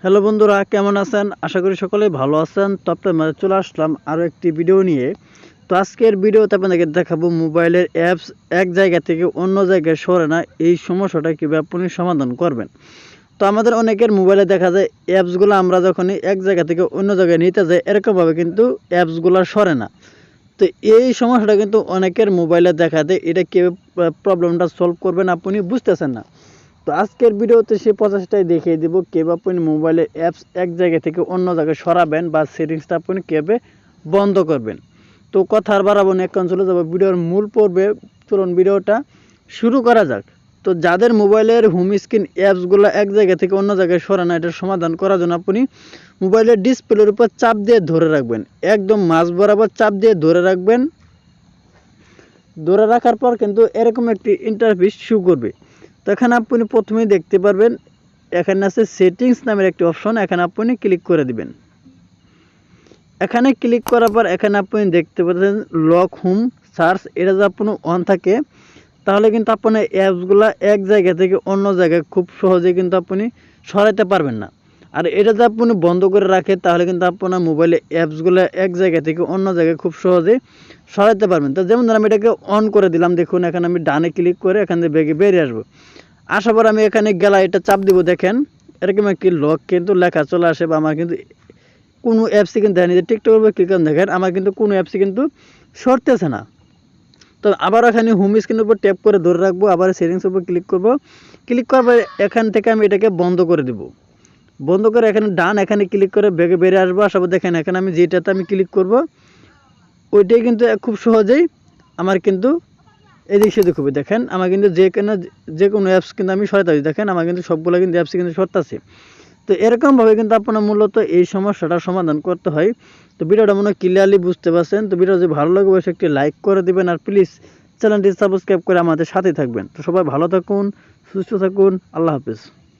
Hello বন্ধুরা, কেমন আছেন? আশা করি সকলেই ভালো আছেন। তো আপনাদের মাঝে চলে আসলাম আরও একটি ভিডিও নিয়ে। তো আজকের ভিডিওতে আপনাদেরকে দেখাবো মোবাইলের অ্যাপস এক জায়গা থেকে অন্য জায়গায় সরে না, এই সমস্যাটা কীভাবে আপনি সমাধান করবেন। তো আমাদের অনেকের মোবাইলে দেখা যায় অ্যাপসগুলো আমরা যখনই এক জায়গা থেকে অন্য জায়গায় নিতে যাই এরকমভাবে কিন্তু অ্যাপসগুলো সরে না। তো এই সমস্যাটা কিন্তু অনেকের মোবাইলে দেখা দেয়। এটা কীভাবে প্রবলেমটা সলভ করবেন আপনি বুঝতেছেন না। তো আজকের ভিডিওতে সেই প্রসেসটাই দেখিয়ে দিব কীভাবে আপনি মোবাইলের অ্যাপস এক জায়গা থেকে অন্য জায়গায় সরাবেন বা সেটিংসটা আপনি কীভাবে বন্ধ করবেন। তো কথা আর বাড়াবো না, এখন চলে যাবো ভিডিওর মূল পর্বে। চলুন ভিডিওটা শুরু করা যাক। তো যাদের মোবাইলের হোম স্ক্রিন অ্যাপসগুলো এক জায়গা থেকে অন্য জায়গায় সরে না, এটার সমাধান করার জন্য আপনি মোবাইলের ডিসপ্লের উপর চাপ দিয়ে ধরে রাখবেন, একদম মাঝ বরাবর চাপ দিয়ে ধরে রাখবেন। ধরে রাখার পর কিন্তু এরকম একটি ইন্টারফেস শো করবে। তো এখানে আপনি প্রথমেই দেখতে পারবেন এখানে আছে সেটিংস নামের একটি অপশন, এখানে আপনি ক্লিক করে দিবেন। এখানে ক্লিক করার পর এখানে আপনি দেখতে পাচ্ছেন লক হোম সার্চ, এটা যদি আপনার অন থাকে তাহলে কিন্তু আপনার অ্যাপসগুলো এক জায়গা থেকে অন্য জায়গায় খুব সহজে কিন্তু আপনি সরাতে পারবেন না। আর এটা যদি আপনি বন্ধ করে রাখেন তাহলে কিন্তু আপনার মোবাইলে অ্যাপসগুলো এক জায়গা থেকে অন্য জায়গায় খুব সহজে সরাতে পারবেন। তো যেমন ধর আমি এটাকে অন করে দিলাম, দেখুন এখানে আমি ডানে ক্লিক করে এখান থেকে বেরিয়ে আসবো। আসার পর আমি এখানে গ্যালারিটা চাপ দিব, দেখেন এরকম একটি লক কিন্তু লেখা চলে আসে। বা আমার কিন্তু কোনো অ্যাপসই কিন্তু দেখেন, যে টিকটকের উপর ক্লিক করেন দেখেন আমার কিন্তু কোনো অ্যাপসই কিন্তু সরতেছে না। তো আবার এখানে হোম স্ক্রিনের উপর ট্যাপ করে ধরে রাখবো, আবার সেটিংসের উপর ক্লিক করব। ক্লিক করার পর এখান থেকে আমি এটাকে বন্ধ করে দেব। বন্ধ করে এখানে ডান এখানে ক্লিক করে বেরিয়ে আসবো। আসার পর দেখেন এখানে আমি যেটাতে আমি ক্লিক করব ওইটাই কিন্তু খুব সহজেই আমার কিন্তু এদিক সেদিক হবে। দেখেন আমার কিন্তু যে কোনো অ্যাপস কিন্তু আমি সরাতে পারি, দেখেন আমার কিন্তু সবগুলো কিন্তু অ্যাপস কিন্তু সরতেছে। তো এরকমভাবে কিন্তু আপনার মূলত এই সমস্যাটার সমাধান করতে হয়। তো ভিডিওটা মনে হয় ক্লিয়ারলি বুঝতে পারছেন। তো ভিডিও যদি ভালো লাগে অবশ্যই একটি লাইক করে দেবেন, আর প্লিজ চ্যানেলটি সাবস্ক্রাইব করে আমাদের সাথে থাকবেন। তো সবাই ভালো থাকুন, সুস্থ থাকুন, আল্লাহ হাফেজ।